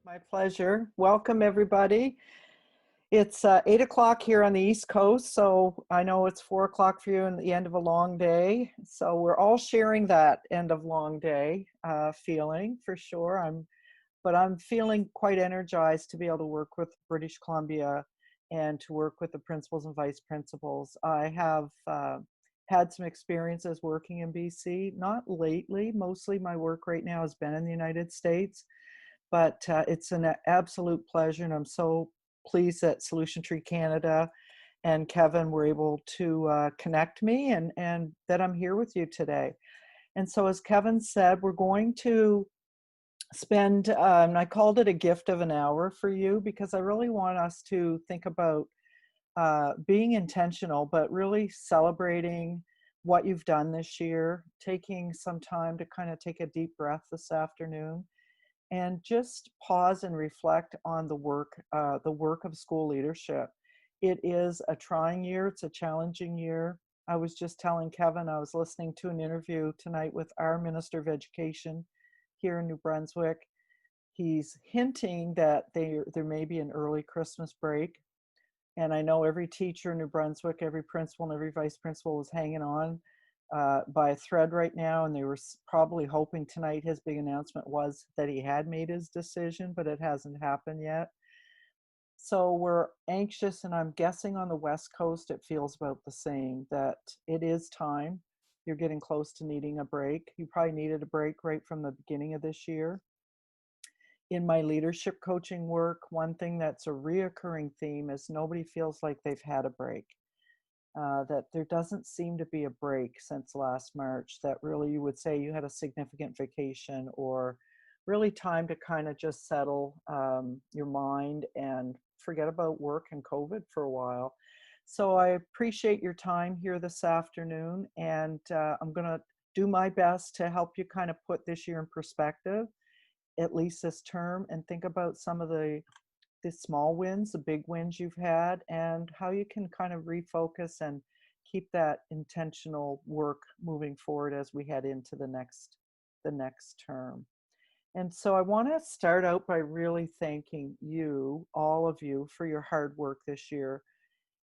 My pleasure. Welcome, everybody. It's 8 o'clock here on the East Coast, so I know it's 4 o'clock for you and the end of a long day. So we're all sharing that end of long day feeling for sure. But I'm feeling quite energized to be able to work with British Columbia and to work with the principals and vice principals. I have had some experiences working in BC, not lately. Mostly my work right now has been in the United States, but it's an absolute pleasure, and I'm so pleased that Solution Tree Canada and Kevin were able to connect me and that I'm here with you today. And so as Kevin said, we're going to spend, and I called it a gift of an hour for you because I really want us to think about being intentional, but really celebrating what you've done this year, taking some time to kind of take a deep breath this afternoon and just pause and reflect on the work of school leadership. It is a trying year. It's a challenging year. I was just telling Kevin, I was listening to an interview tonight with our Minister of Education here in New Brunswick. He's hinting that there may be an early Christmas break. And I know every teacher in New Brunswick, every principal and every vice principal was hanging on by a thread right now, and they were probably hoping tonight his big announcement was that he had made his decision, but it hasn't happened yet. So we're anxious, and I'm guessing on the West Coast it feels about the same, that it is time. You're getting close to needing a break. You probably needed a break right from the beginning of this year. In my leadership coaching work, one thing that's a reoccurring theme is nobody feels like they've had a break. That there doesn't seem to be a break since last March, that really you would say you had a significant vacation or really time to kind of just settle your mind and forget about work and COVID for a while. So I appreciate your time here this afternoon, and I'm going to do my best to help you kind of put this year in perspective, at least this term, and think about some of the small wins, the big wins you've had, and how you can kind of refocus and keep that intentional work moving forward as we head into the next term. And so I want to start out by really thanking you, all of you, for your hard work this year.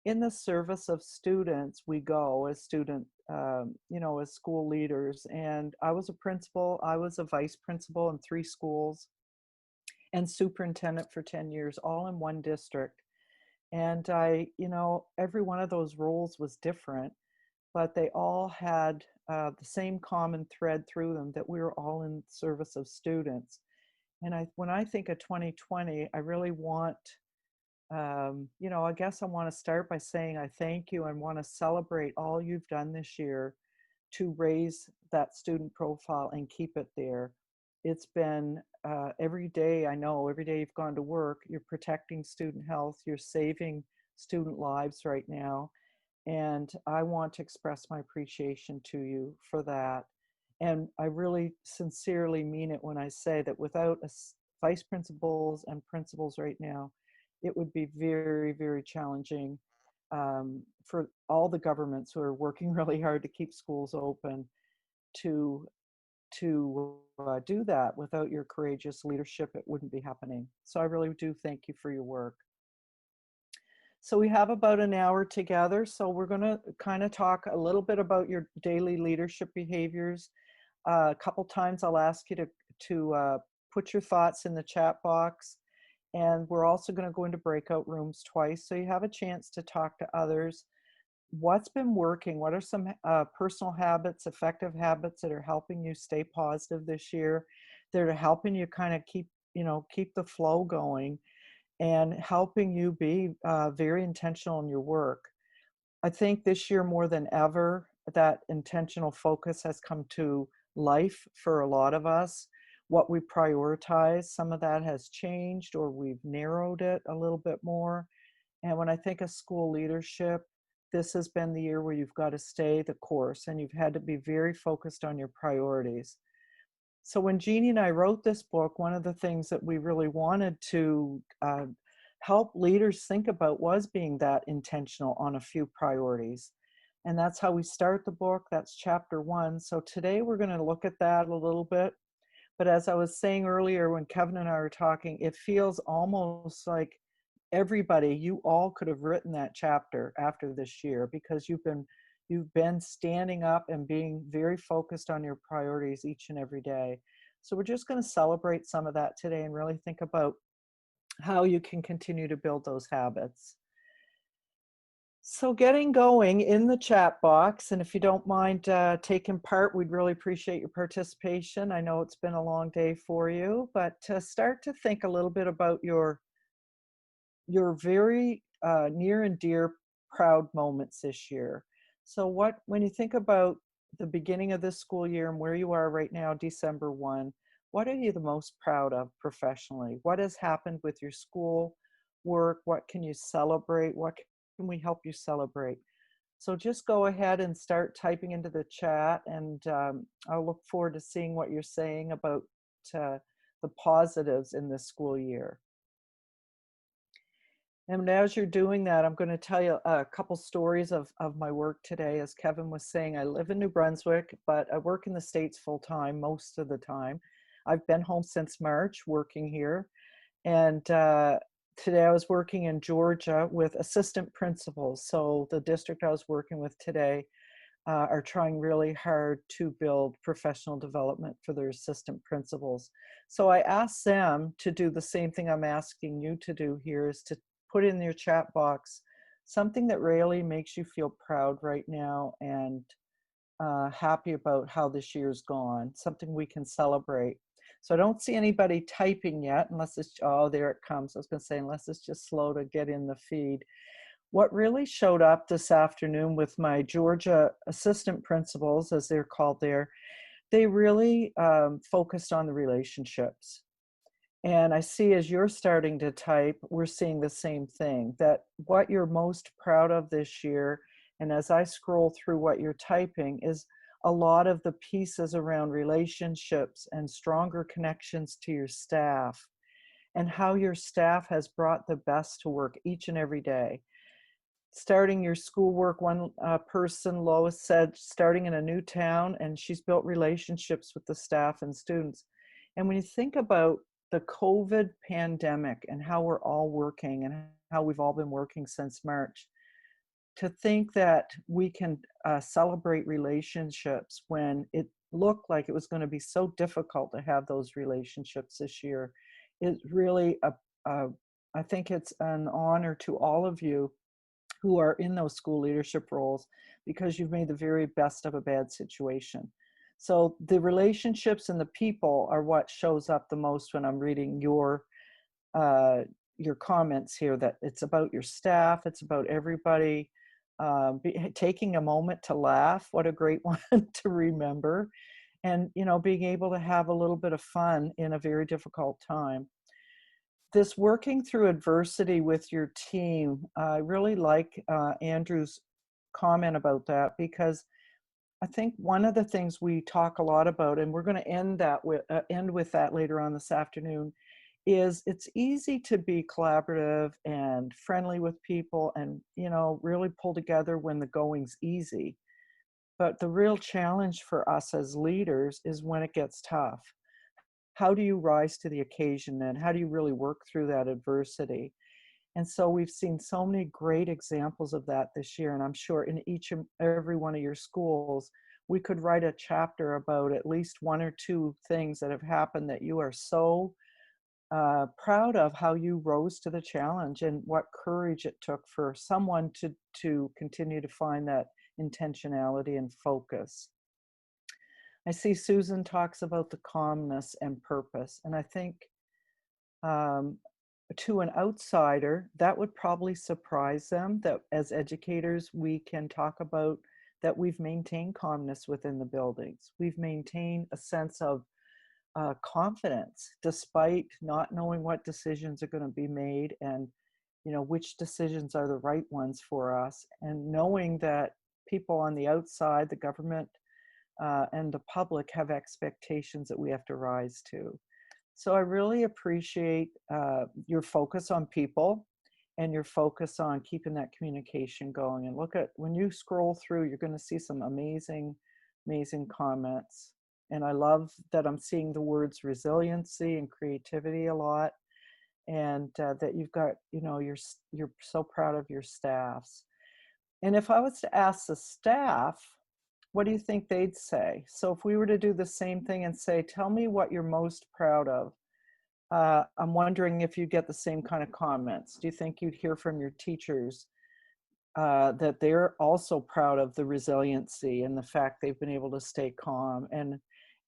In the service of students, we go as as school leaders. And I was a principal, I was a vice principal in 3 schools, and superintendent for 10 years, all in one district. And every one of those roles was different, but they all had the same common thread through them, that we were all in service of students. And when I think of 2020, I really want, I guess I want to start by saying I thank you and want to celebrate all you've done this year to raise that student profile and keep it there. It's been every day, I know, every day you've gone to work, you're protecting student health, you're saving student lives right now. And I want to express my appreciation to you for that. And I really sincerely mean it when I say that without vice principals and principals right now, it would be very, very challenging for all the governments who are working really hard to keep schools open to do that. Without your courageous leadership, it wouldn't be happening. So I really do thank you for your work. So we have about an hour together. So we're going to kind of talk a little bit about your daily leadership behaviors. A couple times I'll ask you to put your thoughts in the chat box. And we're also going to go into breakout rooms twice, so you have a chance to talk to others. What's been working? What are some personal habits, effective habits that are helping you stay positive this year? That are helping you kind of keep the flow going and helping you be very intentional in your work. I think this year more than ever, that intentional focus has come to life for a lot of us. What we prioritize, some of that has changed, or we've narrowed it a little bit more. And when I think of school leadership, this has been the year where you've got to stay the course and you've had to be very focused on your priorities. So when Jeannie and I wrote this book, one of the things that we really wanted to help leaders think about was being that intentional on a few priorities. And that's how we start the book. That's chapter 1. So today we're going to look at that a little bit. But as I was saying earlier, when Kevin and I were talking, it feels almost like everybody, you all could have written that chapter after this year, because you've been standing up and being very focused on your priorities each and every day. So we're just going to celebrate some of that today and really think about how you can continue to build those habits. So getting going in the chat box, and if you don't mind taking part, we'd really appreciate your participation. I know it's been a long day for you, but to start to think a little bit about your very near and dear proud moments this year. So when you think about the beginning of this school year and where you are right now, December 1, what are you the most proud of professionally? What has happened with your school work? What can you celebrate? What can we help you celebrate? So just go ahead and start typing into the chat, and I'll look forward to seeing what you're saying about the positives in this school year. And as you're doing that, I'm going to tell you a couple stories of my work today. As Kevin was saying, I live in New Brunswick, but I work in the States full time most of the time. I've been home since March working here. And today I was working in Georgia with assistant principals. So the district I was working with today are trying really hard to build professional development for their assistant principals. So I asked them to do the same thing I'm asking you to do here, is to put in your chat box something that really makes you feel proud right now and happy about how this year's gone, something we can celebrate. So I don't see anybody typing yet, unless it's, oh, there it comes. I was going to say, unless it's just slow to get in the feed. What really showed up this afternoon with my Georgia assistant principals, as they're called there, they really focused on the relationships. And I see, as you're starting to type, we're seeing the same thing, that what you're most proud of this year, and as I scroll through what you're typing, is a lot of the pieces around relationships and stronger connections to your staff, and how your staff has brought the best to work each and every day. Starting your schoolwork, one person, Lois, said, starting in a new town, and she's built relationships with the staff and students. And when you think about the COVID pandemic and how we're all working and how we've all been working since March, to think that we can celebrate relationships when it looked like it was going to be so difficult to have those relationships this year is really I think it's an honor to all of you who are in those school leadership roles, because you've made the very best of a bad situation. So the relationships and the people are what shows up the most when I'm reading your comments here, that it's about your staff, it's about everybody. Taking a moment to laugh, what a great one to remember. And, being able to have a little bit of fun in a very difficult time. This working through adversity with your team, I really like Andrew's comment about that, because I think one of the things we talk a lot about, and we're going to end with that later on this afternoon, is it's easy to be collaborative and friendly with people and, really pull together when the going's easy. But the real challenge for us as leaders is when it gets tough. How do you rise to the occasion, and how do you really work through that adversity? And so we've seen so many great examples of that this year. And I'm sure in each and every one of your schools, we could write a chapter about at least one or two things that have happened that you are so proud of, how you rose to the challenge and what courage it took for someone to continue to find that intentionality and focus. I see Susan talks about the calmness and purpose. And I think to an outsider, that would probably surprise them, that as educators, we can talk about that we've maintained calmness within the buildings. We've maintained a sense of confidence, despite not knowing what decisions are going to be made and, which decisions are the right ones for us. And knowing that people on the outside, the government, and the public have expectations that we have to rise to. So I really appreciate your focus on people and you're focused on keeping that communication going. And look at, when you scroll through, you're going to see some amazing, amazing comments. And I love that I'm seeing the words resiliency and creativity a lot, and that you've got, you're so proud of your staffs. And if I was to ask the staff, what do you think they'd say? So if we were to do the same thing and say, tell me what you're most proud of, I'm wondering if you get the same kind of comments. Do you think you'd hear from your teachers that they're also proud of the resiliency and the fact they've been able to stay calm,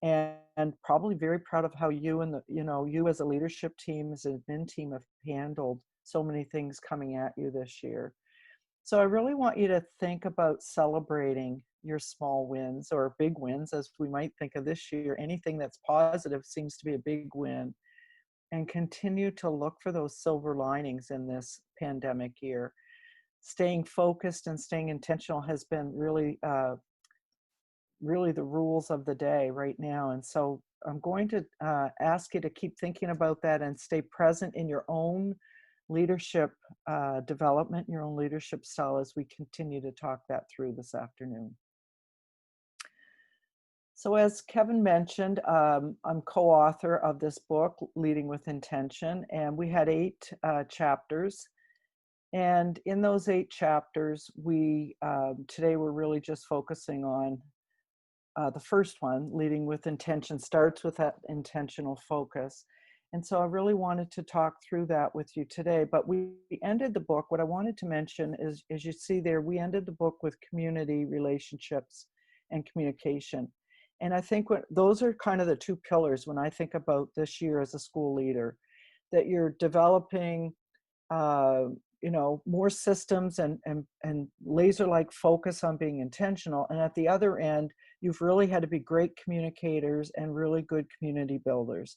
and probably very proud of how you and you as a leadership team, as an admin team, have handled so many things coming at you this year. So I really want you to think about celebrating your small wins, or big wins, as we might think of this year. Anything that's positive seems to be a big win, and continue to look for those silver linings in this pandemic year. Staying focused and staying intentional has been really, really the rules of the day right now. And so I'm going to ask you to keep thinking about that and stay present in your own leadership development, your own leadership style, as we continue to talk that through this afternoon. So as Kevin mentioned, I'm co-author of this book, Leading with Intention, and we had 8 chapters. And in those 8 chapters, today we're really just focusing on the first one, Leading with Intention, starts with that intentional focus. And so I really wanted to talk through that with you today. But we ended the book, what I wanted to mention is, as you see there, we ended the book with community, relationships, and communication. And I think those are kind of the 2 pillars when I think about this year as a school leader, that you're developing more systems and laser-like focus on being intentional. And at the other end, you've really had to be great communicators and really good community builders.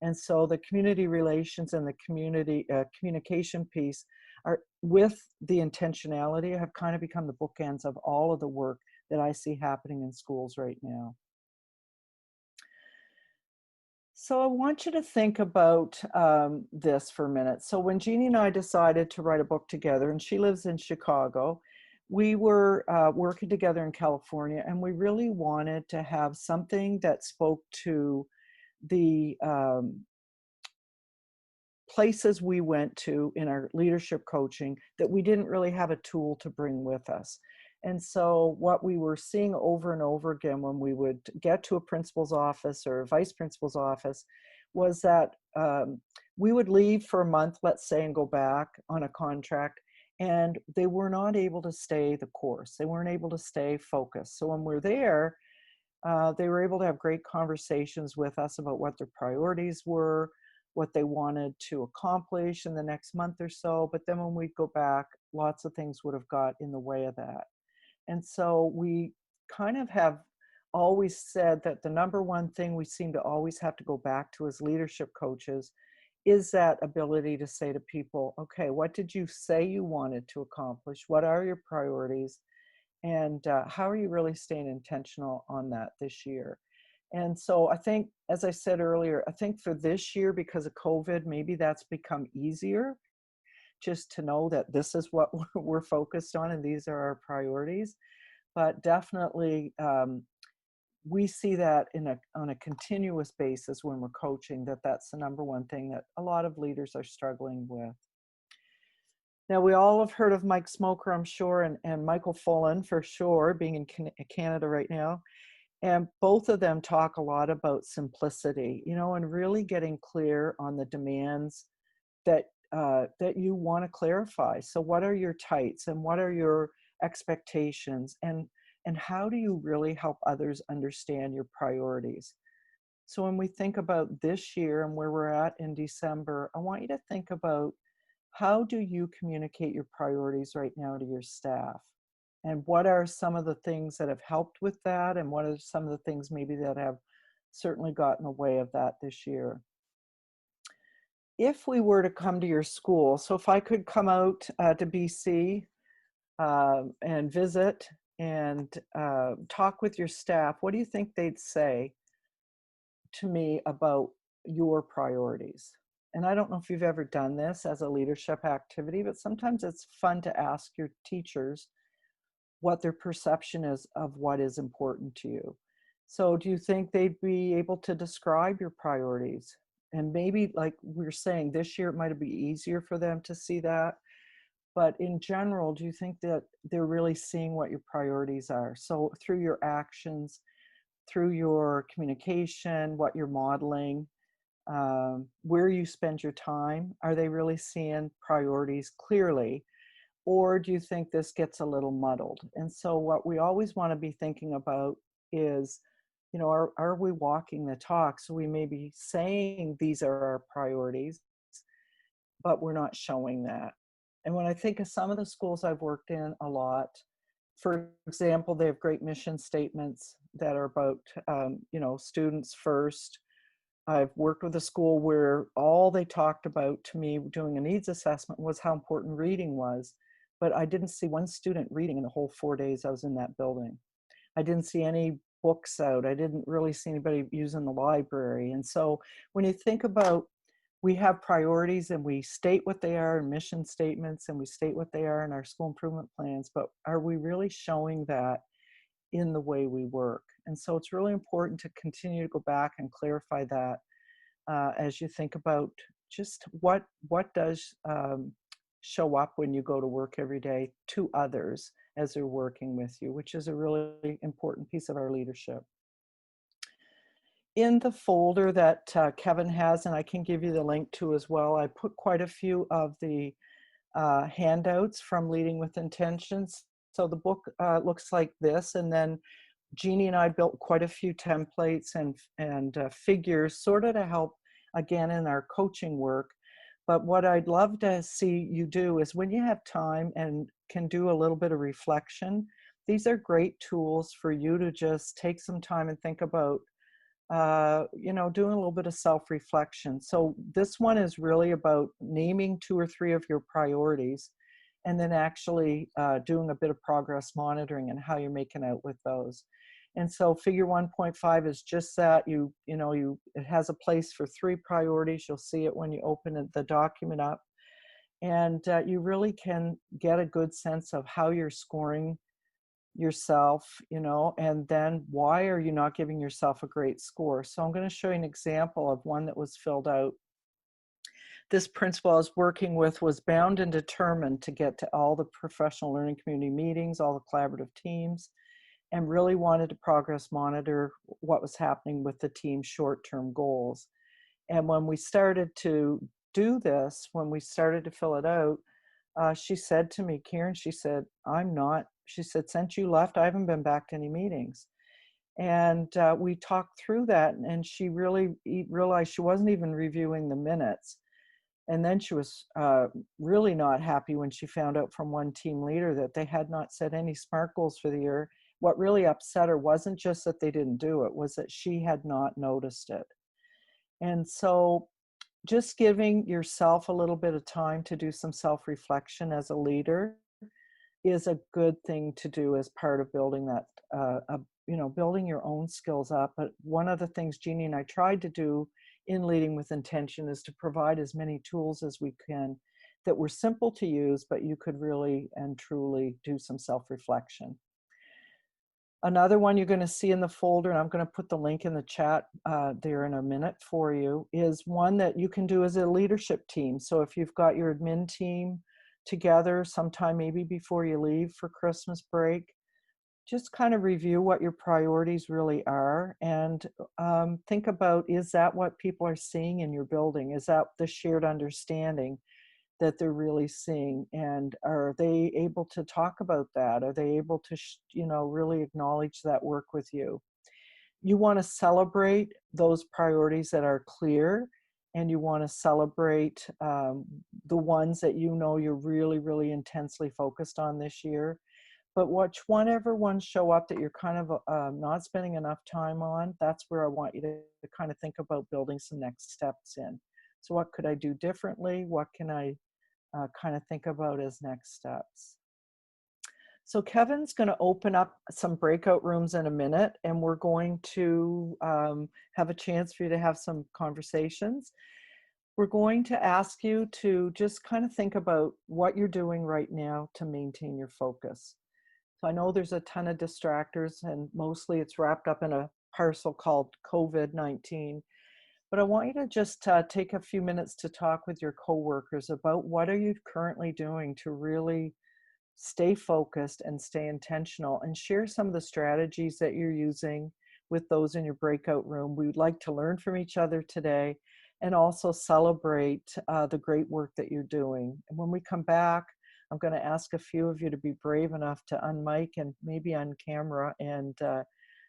And so the community relations and the community communication piece are, with the intentionality, have kind of become the bookends of all of the work that I see happening in schools right now. So I want you to think about this for a minute. So when Jeannie and I decided to write a book together, and she lives in Chicago, we were working together in California, and we really wanted to have something that spoke to the places we went to in our leadership coaching that we didn't really have a tool to bring with us. And so what we were seeing over and over again when we would get to a principal's office or a vice principal's office was that we would leave for a month, let's say, and go back on a contract, and they were not able to stay the course. They weren't able to stay focused. So when we're there, they were able to have great conversations with us about what their priorities were, what they wanted to accomplish in the next month or so. But then when we go back, lots of things would have got in the way of that. And so we kind of have always said that the number one thing we seem to always have to go back to as leadership coaches is that ability to say to people, okay, what did you say you wanted to accomplish? What are your priorities? And how are you really staying intentional on that this year? And so I think, as I said earlier, I think for this year, because of COVID, maybe that's become easier, just to know that this is what we're focused on and these are our priorities. But definitely, we see that on a continuous basis when we're coaching, that's the number one thing that a lot of leaders are struggling with. Now, we all have heard of Mike Smoker, I'm sure, and Michael Fullen, for sure, being in Canada right now. And both of them talk a lot about simplicity, and really getting clear on the demands that you want to clarify. So what are your tights and what are your expectations, and how do you really help others understand your priorities? So when we think about this year and where we're at in December, I want you to think about, how do you communicate your priorities right now to your staff? And what are some of the things that have helped with that? And what are some of the things maybe that have certainly gotten in the way of that this year? If we were to come to your school, so if I could come out to BC and visit and talk with your staff, what do you think they'd say to me about your priorities? and I don't know if you've ever done this as a leadership activity, but sometimes it's fun to ask your teachers what their perception is of what is important to you. So, do you think they'd be able to describe your priorities? And maybe, like we're saying, this year it might be easier for them to see that. But in general, do you think that they're really seeing what your priorities are? So, through your actions, through your communication, what you're modeling, where you spend your time, are they really seeing priorities clearly? Or do you think this gets a little muddled? And so what we always want to be thinking about is, are we walking the talk? So we may be saying these are our priorities, but we're not showing that. And when I think of some of the schools I've worked in a lot, for example, they have great mission statements that are about, students first. I've worked with a school where all they talked about to me doing a needs assessment was how important reading was. But I didn't see one student reading in the whole 4 days I was in that building. I didn't see any books out. I didn't really see anybody using the library. And so when you think about, we have priorities and we state what they are in mission statements and we state what they are in our school improvement plans, but are we really showing that in the way we work? And so it's really important to continue to go back and clarify that as you think about just what does show up when you go to work every day to others as they're working with you, which is a really important piece of our leadership. In the folder that Kevin has, and I can give you the link to as well, I put quite a few of the handouts from Leading with Intentions. So the book looks like this, and then Jeannie and I built quite a few templates and figures sort of to help, again, in our coaching work. But what I'd love to see you do is when you have time and can do a little bit of reflection, these are great tools for you to just take some time and think about, doing a little bit of self-reflection. So this one is really about naming 2 or 3 of your priorities and then actually doing a bit of progress monitoring and how you're making out with those. And so figure 1.5 is just that. It has a place for 3 priorities. You'll see it when you open the document up. And you really can get a good sense of how you're scoring yourself, and then why are you not giving yourself a great score? So I'm going to show you an example of one that was filled out. This principal I was working with was bound and determined to get to all the professional learning community meetings, all the collaborative teams, and really wanted to progress monitor what was happening with the team's short-term goals. And when we started to do this, when we started to fill it out, she said to me, Karen, she said, she said, since you left, I haven't been back to any meetings. And we talked through that, and she really realized she wasn't even reviewing the minutes. And then she was really not happy when she found out from one team leader that they had not set any SMART goals for the year. What really upset her wasn't just that they didn't do it, was that she had not noticed it. And so just giving yourself a little bit of time to do some self-reflection as a leader is a good thing to do as part of building that, building your own skills up. But one of the things Jeannie and I tried to do in Leading with Intention is to provide as many tools as we can that were simple to use, but you could really and truly do some self-reflection. Another one you're going to see in the folder, and I'm going to put the link in the chat there in a minute for you, is one that you can do as a leadership team. So if you've got your admin team together sometime maybe before you leave for Christmas break, just kind of review what your priorities really are and think about, is that what people are seeing in your building? Is that the shared understanding that they're really seeing? And are they able to talk about that? Are they able to, really acknowledge that work with you? You want to celebrate those priorities that are clear, and you want to celebrate the ones that you're really, really intensely focused on this year. But whenever ones show up that you're kind of not spending enough time on, that's where I want you to kind of think about building some next steps in. So what could I do differently? What can I kind of think about as next steps? So Kevin's going to open up some breakout rooms in a minute, and we're going to have a chance for you to have some conversations. we're going to ask you to just kind of think about what you're doing right now to maintain your focus. So I know there's a ton of distractors, and mostly it's wrapped up in a parcel called COVID-19. But I want you to just take a few minutes to talk with your coworkers about what are you currently doing to really stay focused and stay intentional, and share some of the strategies that you're using with those in your breakout room. We would like to learn from each other today and also celebrate the great work that you're doing. And when we come back, I'm going to ask a few of you to be brave enough to unmic and maybe on camera and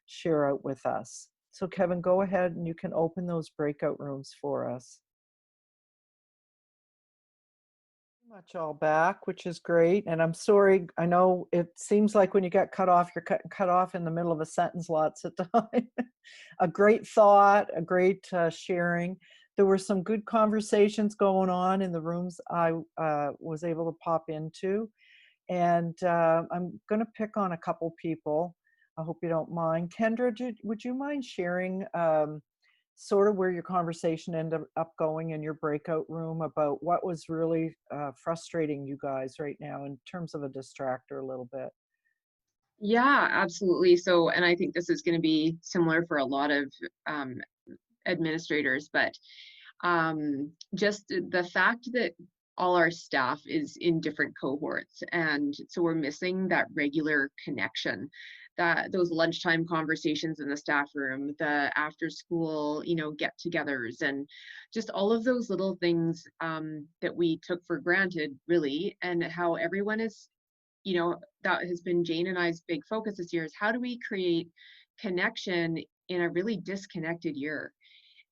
share out with us. So Kevin, go ahead and you can open those breakout rooms for us. Much all back, which is great. And I'm sorry, I know it seems like when you get cut off, you're cut off in the middle of a sentence lots of time. A great thought, a great sharing. There were some good conversations going on in the rooms I was able to pop into. And I'm going to pick on a couple people. I hope you don't mind. Kendra, would you mind sharing sort of where your conversation ended up going in your breakout room about what was really frustrating you guys right now in terms of a distractor a little bit? Yeah, absolutely. So, and I think this is going to be similar for a lot of um, administrators, but just the fact that all our staff is in different cohorts, and so we're missing that regular connection, that those lunchtime conversations in the staff room, the after school, get-togethers, and just all of those little things that we took for granted, really, and how everyone is, that has been Jane and I's big focus this year, is how do we create connection in a really disconnected year?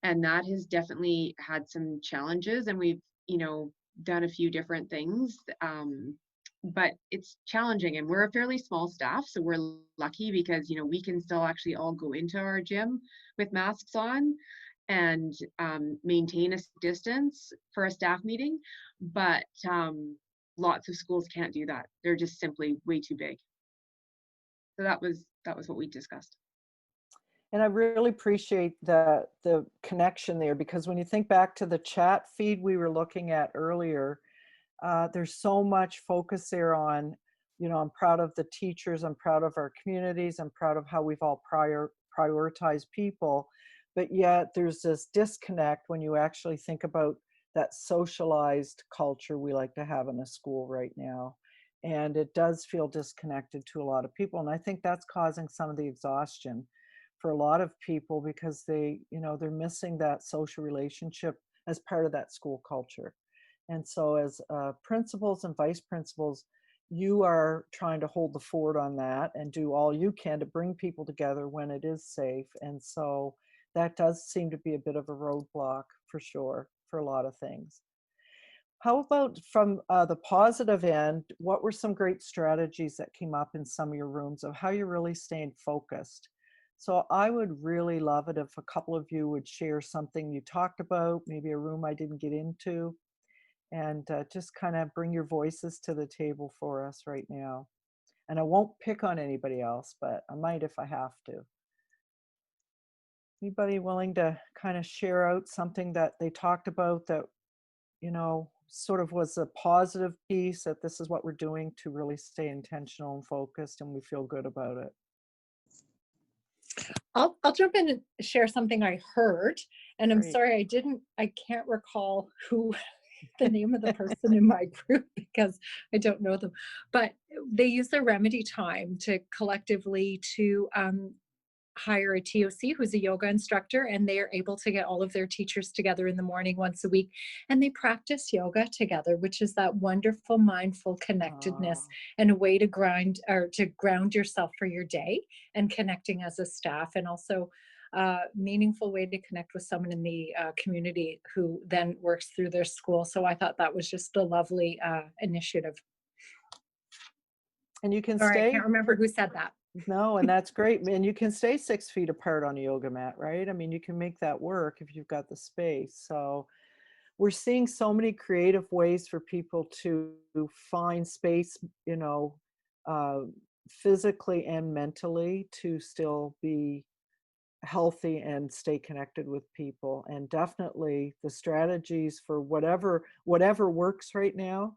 And that has definitely had some challenges, and we've, done a few different things. But it's challenging, and we're a fairly small staff, so we're lucky because, we can still actually all go into our gym with masks on and maintain a distance for a staff meeting. But lots of schools can't do that. They're just simply way too big. So that was what we discussed. And I really appreciate the connection there, because when you think back to the chat feed we were looking at earlier, there's so much focus there on, I'm proud of the teachers, I'm proud of our communities, I'm proud of how we've all prioritized people, but yet there's this disconnect when you actually think about that socialized culture we like to have in a school right now. And it does feel disconnected to a lot of people. And I think that's causing some of the exhaustion for a lot of people, because they're missing that social relationship as part of that school culture. And so as principals and vice principals, you are trying to hold the fort on that and do all you can to bring people together when it is safe. And so that does seem to be a bit of a roadblock for sure for a lot of things. How about from the positive end, what were some great strategies that came up in some of your rooms of how you're really staying focused? So I would really love it if a couple of you would share something you talked about, maybe a room I didn't get into, and just kind of bring your voices to the table for us right now. And I won't pick on anybody else, but I might if I have to. Anybody willing to kind of share out something that they talked about that, sort of was a positive piece, that this is what we're doing to really stay intentional and focused and we feel good about it? I'll jump in and share something I heard, and I'm Great. sorry I can't recall who the name of the person in my group because I don't know them. But they use their remedy time to collectively to hire a TOC who's a yoga instructor, and they are able to get all of their teachers together in the morning once a week, and they practice yoga together, which is that wonderful mindful connectedness Oh, and a way to ground yourself for your day, and connecting as a staff, and also a meaningful way to connect with someone in the community who then works through their school. So I thought that was just a lovely initiative. and you can Sorry, I stay can't remember who said that. no, and that's great. And you can stay 6 feet apart on a yoga mat, right? I mean, you can make that work if you've got the space. So we're seeing so many creative ways for people to find space, you know, uh, physically and mentally to still be healthy and stay connected with people. And definitely the strategies for whatever works right now,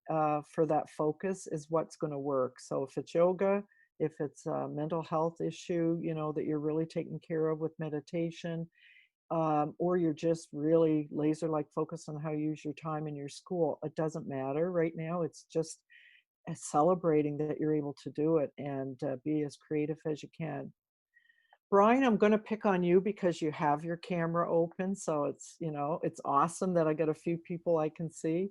for that focus is what's going to work. So if it's yoga, if it's a mental health issue, that you're really taking care of with meditation, or you're just really laser like focused on how you use your time in your school, it doesn't matter right now. It's just celebrating that you're able to do it and be as creative as you can. Brian, I'm going to pick on you because you have your camera open. So it's awesome that I got a few people I can see.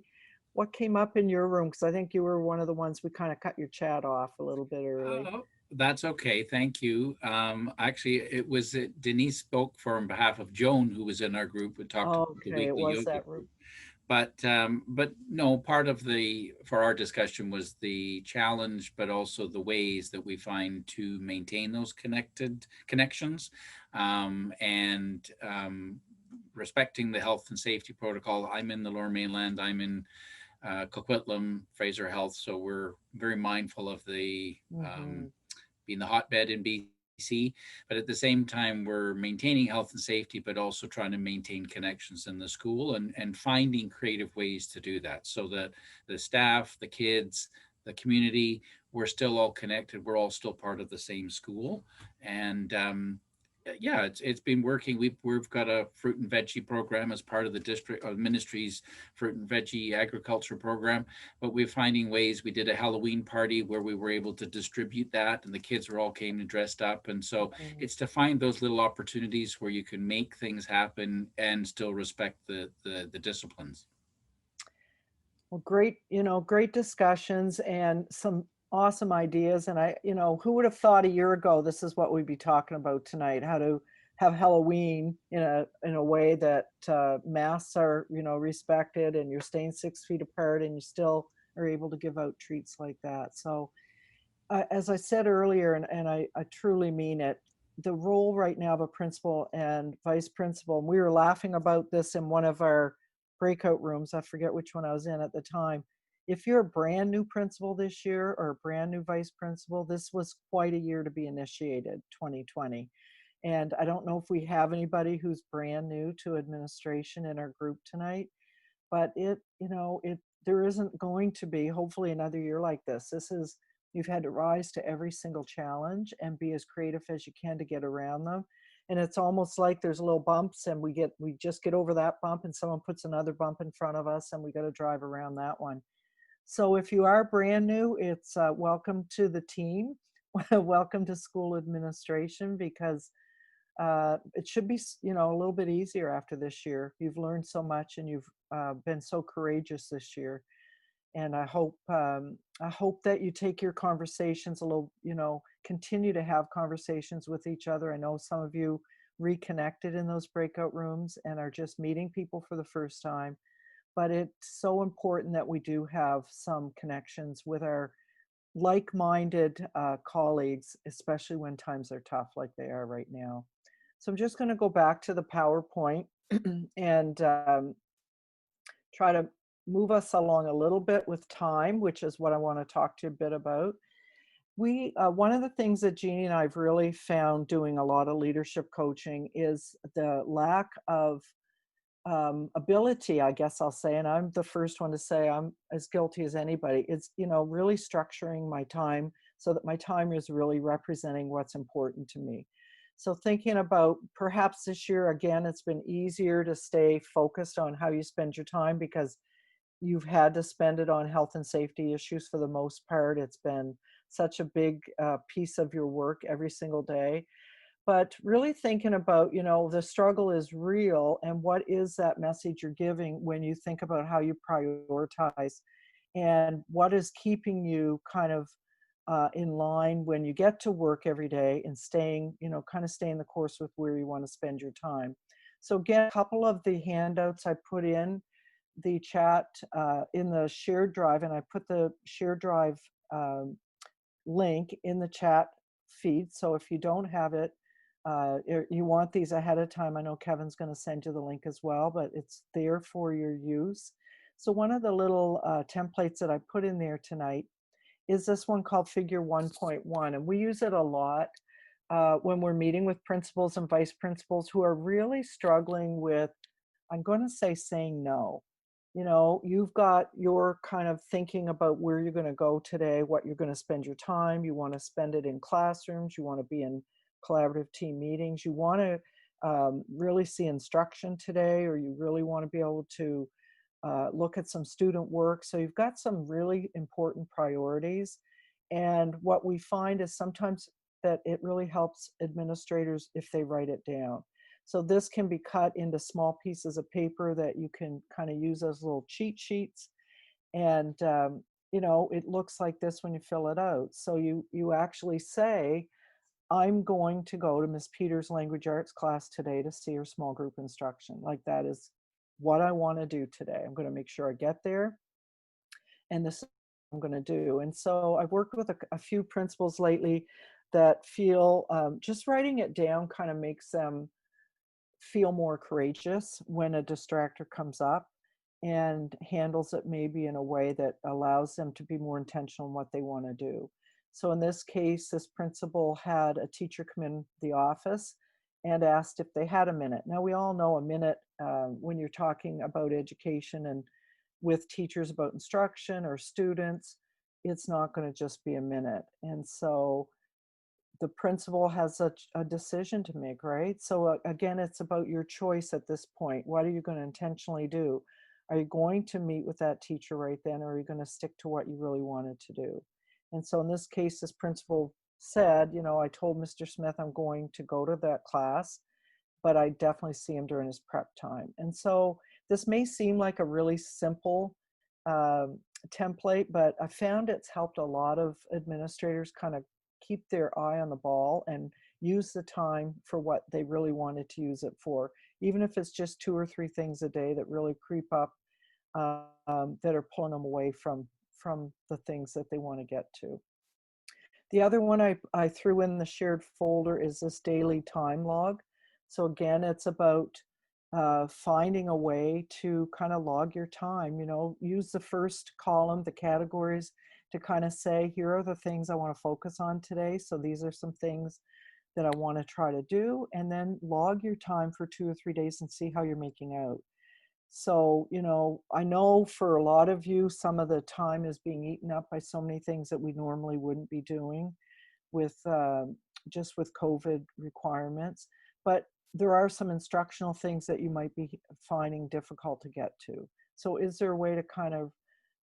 What came up in your room? Because I think you were one of the ones we kind of cut your chat off a little bit early. Oh, that's okay. Thank you. Actually, it was Denise spoke for on behalf of Joan, who was in our group. We talked about the Okay, it weekly was yoga that group. room. But no, part of for our discussion was the challenge, but also the ways that we find to maintain those connections, and respecting the health and safety protocol. I'm in the Lower Mainland. I'm in Coquitlam, Fraser Health, so we're very mindful of the Mm-hmm. being the hotbed in BC, but at the same time, we're maintaining health and safety, but also trying to maintain connections in the school and finding creative ways to do that so that the staff, the kids, the community, we're still all connected. We're all still part of the same school. And yeah, it's been working. We've got a fruit and veggie program as part of the district ministry's fruit and veggie agriculture program, but we're finding ways. We did a Halloween party where we were able to distribute that, and the kids were all came and dressed up. And so Mm-hmm. it's to find those little opportunities where you can make things happen and still respect the disciplines. Well, great discussions and some awesome ideas. And who would have thought a year ago this is what we'd be talking about tonight? How to have Halloween in a way that masks are respected, and you're staying 6 feet apart, and you still are able to give out treats like that. So, as I said earlier, and I truly mean it, the role right now of a principal and vice principal, and we were laughing about this in one of our breakout rooms. I forget which one I was in at the time. If you're a brand new principal this year or a brand new vice principal, this was quite a year to be initiated, 2020. And I don't know if we have anybody who's brand new to administration in our group tonight, but there isn't going to be, hopefully, another year like this. You've had to rise to every single challenge and be as creative as you can to get around them. And it's almost like there's little bumps, and we just get over that bump, and someone puts another bump in front of us, and we got to drive around that one. So if you are brand new, it's welcome to the team. Welcome to school administration, because it should be, a little bit easier after this year. You've learned so much, and you've been so courageous this year. And I hope that you take your conversations a little, continue to have conversations with each other. I know some of you reconnected in those breakout rooms and are just meeting people for the first time. But it's so important that we do have some connections with our like-minded colleagues, especially when times are tough like they are right now. So I'm just going to go back to the PowerPoint and try to move us along a little bit with time, which is what I want to talk to you a bit about. One of the things that Jeannie and I've really found doing a lot of leadership coaching is the lack of ability, I guess I'll say, and I'm the first one to say I'm as guilty as anybody. It's, really structuring my time so that my time is really representing what's important to me. So thinking about perhaps this year, again, it's been easier to stay focused on how you spend your time because you've had to spend it on health and safety issues for the most part. It's been such a big piece of your work every single day. But really thinking about, the struggle is real, and what is that message you're giving when you think about how you prioritize, and what is keeping you kind of in line when you get to work every day and staying, kind of staying the course with where you want to spend your time. So again, a couple of the handouts I put in the chat in the shared drive, and I put the shared drive link in the chat feed. So if you don't have it, you want these ahead of time, I know Kevin's going to send you the link as well, but it's there for your use. So one of the little templates that I put in there tonight is this one called Figure 1.1, and we use it a lot when we're meeting with principals and vice principals who are really struggling with, I'm going to say, saying no. You know, you've got your kind of thinking about where you're going to go today, what you're going to spend your time. You want to spend it in classrooms. You want to be in collaborative team meetings. You want to really see instruction today, or you really want to be able to look at some student work. So you've got some really important priorities. And what we find is sometimes that it really helps administrators if they write it down. So this can be cut into small pieces of paper that you can kind of use as little cheat sheets. And, you know, it looks like this when you fill it out. So you actually say, I'm going to go to Miss Peters' language arts class today to see her small group instruction. Like, that is what I want to do today. I'm going to make sure I get there, and this is what I'm going to do. And so I've worked with a few principals lately that feel just writing it down kind of makes them feel more courageous when a distractor comes up, and handles it maybe in a way that allows them to be more intentional in what they want to do. So in this case, this principal had a teacher come in the office and asked if they had a minute. Now, we all know a minute when you're talking about education and with teachers about instruction or students, it's not going to just be a minute. And so the principal has a decision to make, right? So again, it's about your choice at this point. What are you going to intentionally do? Are you going to meet with that teacher right then, or are you going to stick to what you really wanted to do? And so in this case, this principal said, you know, I told Mr. Smith I'm going to go to that class, but I definitely see him during his prep time. And so this may seem like a really simple template, but I found it's helped a lot of administrators kind of keep their eye on the ball and use the time for what they really wanted to use it for, even if it's just 2 or 3 things a day that really creep up, that are pulling them away from the things that they want to get to. The other one I threw in the shared folder is this daily time log. So again, it's about finding a way to kind of log your time. You know, use the first column, the categories, to kind of say, here are the things I want to focus on today. So these are some things that I want to try to do. And then log your time for 2 or 3 days and see how you're making out. So, you know, I know for a lot of you, some of the time is being eaten up by so many things that we normally wouldn't be doing with just with COVID requirements. But there are some instructional things that you might be finding difficult to get to. So is there a way to kind of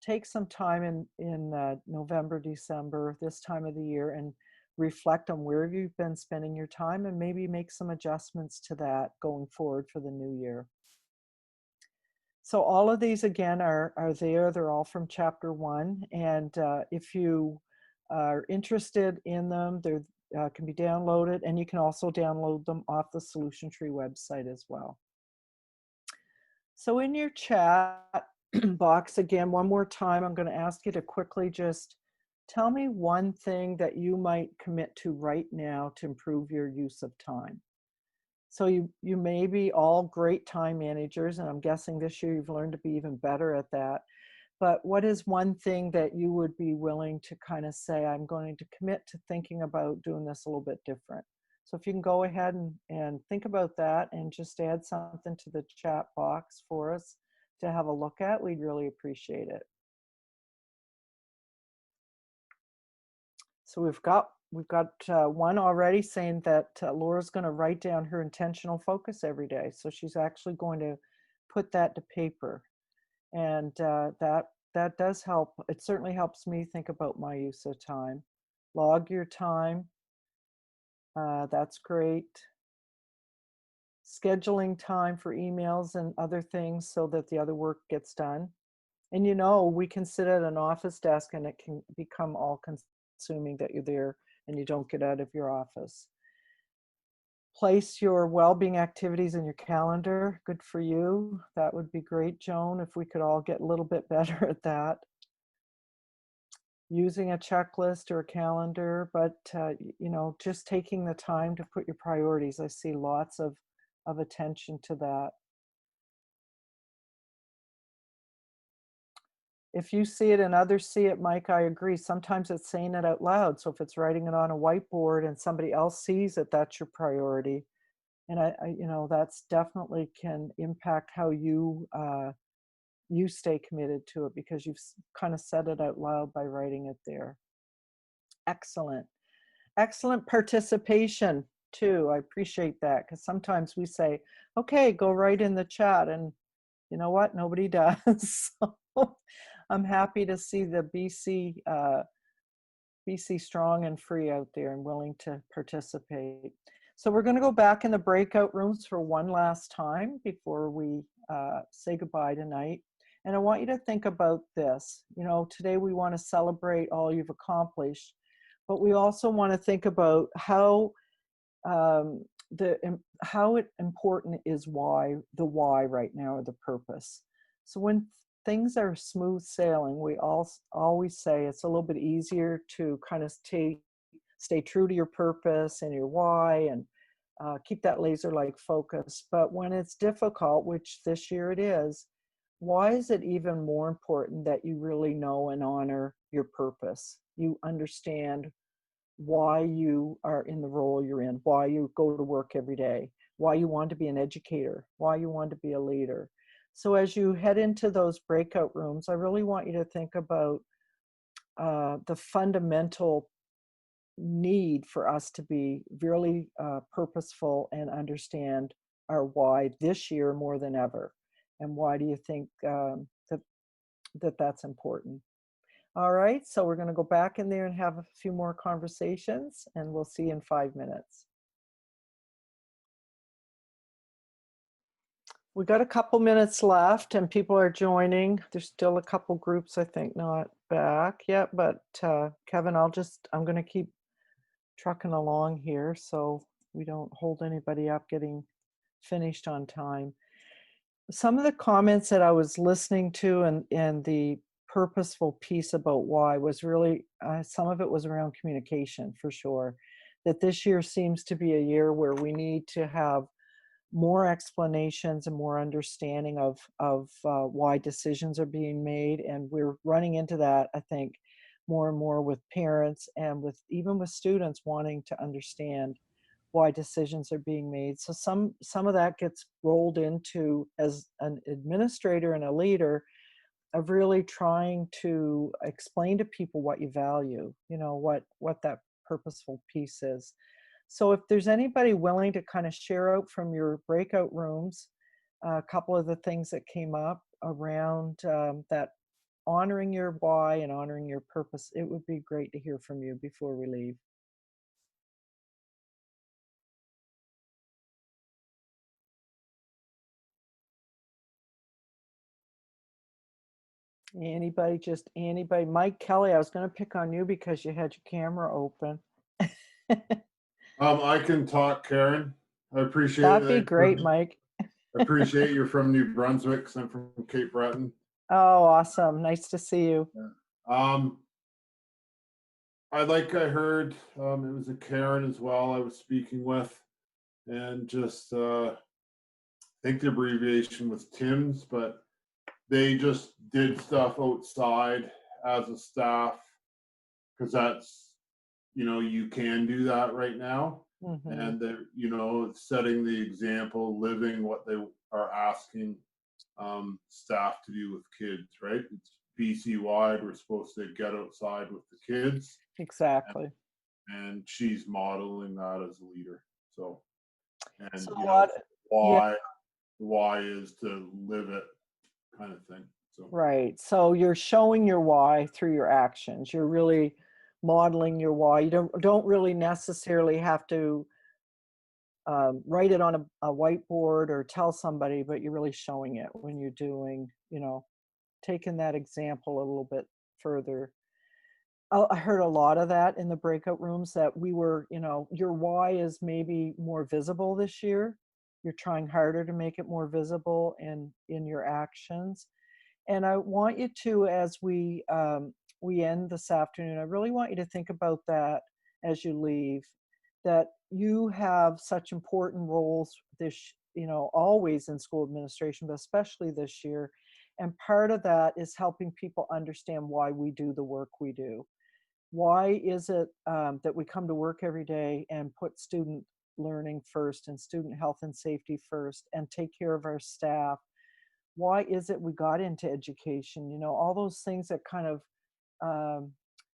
take some time in November, December, this time of the year, and reflect on where you've been spending your time, and maybe make some adjustments to that going forward for the new year? So all of these, again, are there. They're all from chapter 1. And if you are interested in them, they can be downloaded, and you can also download them off the Solution Tree website as well. So in your chat box, again, one more time, I'm going to ask you to quickly just tell me one thing that you might commit to right now to improve your use of time. So you may be all great time managers, and I'm guessing this year you've learned to be even better at that. But what is one thing that you would be willing to kind of say, I'm going to commit to thinking about doing this a little bit different? So if you can go ahead and think about that and just add something to the chat box for us to have a look at, we'd really appreciate it. So we've got one already saying that Laura's going to write down her intentional focus every day. So she's actually going to put that to paper, and that does help. It certainly helps me think about my use of time. Log your time. That's great. Scheduling time for emails and other things so that the other work gets done. And you know, we can sit at an office desk and it can become all consuming that you're there and you don't get out of your office. Place your well-being activities in your calendar. Good for you. That would be great, Joan, if we could all get a little bit better at that. Using a checklist or a calendar, but you know, just taking the time to put your priorities. I see lots of attention to that. if you see it and others see it, Mike, I agree. Sometimes it's saying it out loud. So if it's writing it on a whiteboard and somebody else sees it, that's your priority. And that's definitely can impact how you you stay committed to it, because you've kind of said it out loud by writing it there. Excellent. Excellent participation too. I appreciate that, because sometimes we say, okay, go right in the chat, and you know what? Nobody does. So I'm happy to see the BC strong and free out there and willing to participate. So we're going to go back in the breakout rooms for one last time before we say goodbye tonight. And I want you to think about this. Today we want to celebrate all you've accomplished, but we also want to think about how how important is the why right now, or the purpose. So when things are smooth sailing, we always say it's a little bit easier to kind of stay true to your purpose and your why, and keep that laser-like focus. But when it's difficult, which this year it is, why is it even more important that you really know and honor your purpose? You understand why you are in the role you're in, why you go to work every day, why you want to be an educator, why you want to be a leader. So as you head into those breakout rooms, I really want you to think about the fundamental need for us to be really purposeful and understand our why this year more than ever. And why do you think that's important? All right, so we're going to go back in there and have a few more conversations, and we'll see you in 5 minutes. We got a couple minutes left and people are joining. There's still a couple groups, I think, not back yet, but Kevin, I'm going to keep trucking along here so we don't hold anybody up getting finished on time. Some of the comments that I was listening to and the purposeful piece about why was really, some of it was around communication, for sure. That this year seems to be a year where we need to have more explanations and more understanding of why decisions are being made. And we're running into that, I think, more and more with parents and even with students wanting to understand why decisions are being made. So some of that gets rolled into, as an administrator and a leader, of really trying to explain to people what you value, what that purposeful piece is. So if there's anybody willing to kind of share out from your breakout rooms, a couple of the things that came up around that honoring your why and honoring your purpose, it would be great to hear from you before we leave. Anybody? Mike Kelly, I was going to pick on you because you had your camera open. I can talk, Karen. I appreciate That'd be great, Mike. I appreciate you're from New Brunswick, 'cause I'm from Cape Breton. Oh, awesome. Nice to see you. I heard it was a Karen as well I was speaking with, and just I think the abbreviation was Tim's, but they just did stuff outside as a staff, because that's, you can do that right now. Mm-hmm. And they're, setting the example, living what they are asking staff to do with kids, right? It's BC wide. We're supposed to get outside with the kids. Exactly. And she's modeling that as a leader. So, and So why is to live it, kind of thing. So right. So you're showing your why through your actions. You're really modeling your why. You don't really necessarily have to write it on a whiteboard or tell somebody, but you're really showing it when you're doing, taking that example a little bit further. I heard a lot of that in the breakout rooms, that we were, your why is maybe more visible this year. You're trying harder to make it more visible in your actions. And I want you to, as we end this afternoon, I really want you to think about that as you leave, that you have such important roles always in school administration, but especially this year. And part of that is helping people understand why we do the work we do. Why is it that we come to work every day and put student learning first and student health and safety first and take care of our staff? Why is it we got into education? You know, all those things that kind of um,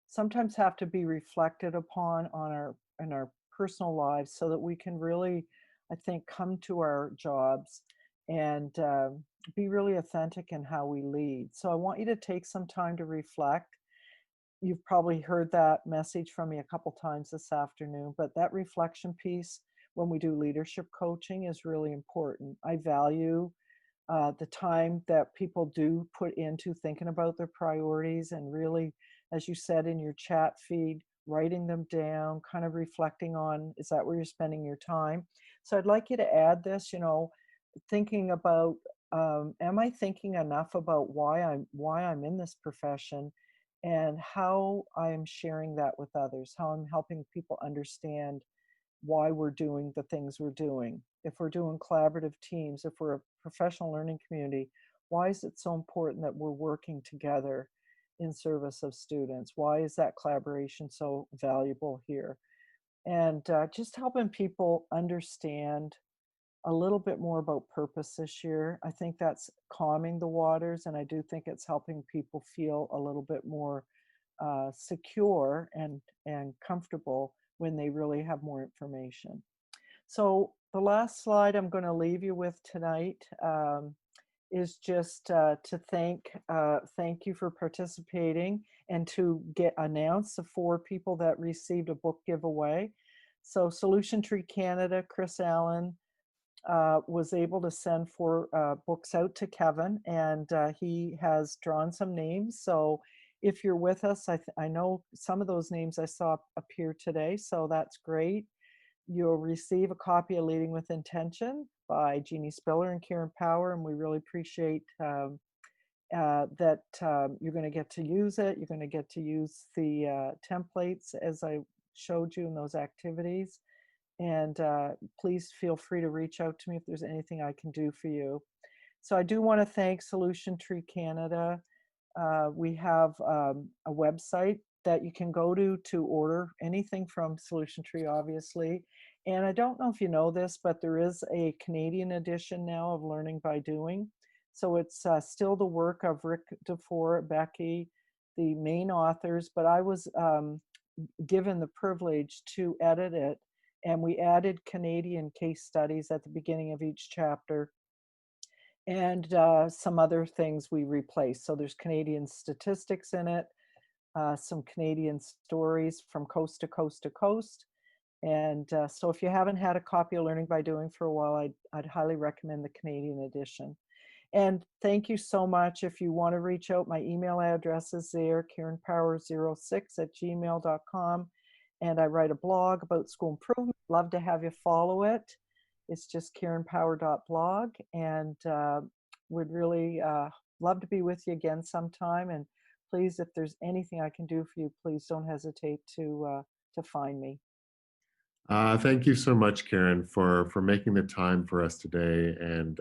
sometimes have to be reflected upon on our in our personal lives so that we can really, I think, come to our jobs and be really authentic in how we lead. So I want you to take some time to reflect. You've probably heard that message from me a couple times this afternoon, but that reflection piece when we do leadership coaching is really important. I value the time that people do put into thinking about their priorities and really, as you said in your chat feed, writing them down, kind of reflecting on, is that where you're spending your time? So I'd like you to add this, you know, thinking about, am I thinking enough about why I'm in this profession and how I'm sharing that with others, how I'm helping people understand why we're doing the things we're doing. If we're doing collaborative teams, if we're a professional learning community, why is it so important that we're working together in service of students? Why is that collaboration so valuable here? And just helping people understand a little bit more about purpose this year. I think that's calming the waters, and I do think it's helping people feel a little bit more secure and comfortable when they really have more information. So the last slide I'm going to leave you with tonight is just to thank you for participating and to announce the 4 people that received a book giveaway. So Solution Tree Canada, Chris Allen, was able to send 4 books out to Kevin, and he has drawn some names. So if you're with us, I know some of those names I saw appear today, so that's great. You'll receive a copy of Leading with Intention by Jeannie Spiller and Karen Power, and we really appreciate that you're going to get to use it. You're going to get to use the templates as I showed you in those activities. And please feel free to reach out to me if there's anything I can do for you. So I do want to thank Solution Tree Canada. We have a website that you can go to order anything from Solution Tree, obviously. And I don't know if you know this, but there is a Canadian edition now of Learning by Doing. So it's still the work of Rick DeFore, Becky, the main authors, but I was given the privilege to edit it. And we added Canadian case studies at the beginning of each chapter and some other things we replaced. So there's Canadian statistics in it, some Canadian stories from coast to coast to coast. And so if you haven't had a copy of Learning by Doing for a while, I'd highly recommend the Canadian edition. And thank you so much. If you want to reach out, my email address is there, karenpower06@gmail.com. And I write a blog about school improvement. Love to have you follow it. It's just karenpower.blog. And would really love to be with you again sometime. And please, if there's anything I can do for you, please don't hesitate to find me. Thank you so much, Karen, for making the time for us today and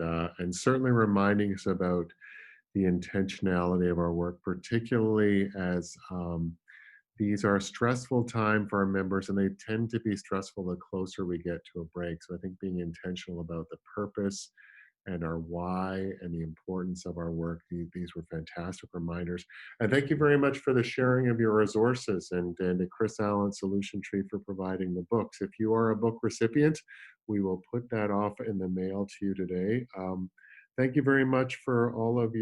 certainly reminding us about the intentionality of our work, particularly as these are a stressful time for our members, and they tend to be stressful the closer we get to a break. So I think being intentional about the purpose and our why and the importance of our work, these were fantastic reminders. And thank you very much for the sharing of your resources and to Chris Allen, Solution Tree, for providing the books. If you are a book recipient, we will put that off in the mail to you today. Thank you very much for all of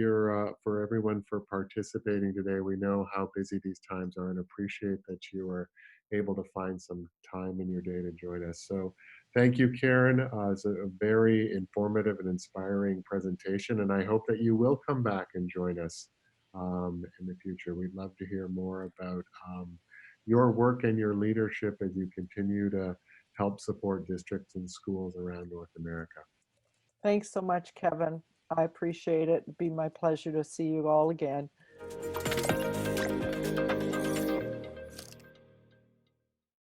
for everyone for participating today. We know how busy these times are and appreciate that you are able to find some time in your day to join us. So thank you, Karen. It's a very informative and inspiring presentation, and I hope that you will come back and join us in the future. We'd love to hear more about your work and your leadership as you continue to help support districts and schools around North America. Thanks so much, Kevin. I appreciate it. It'd be my pleasure to see you all again.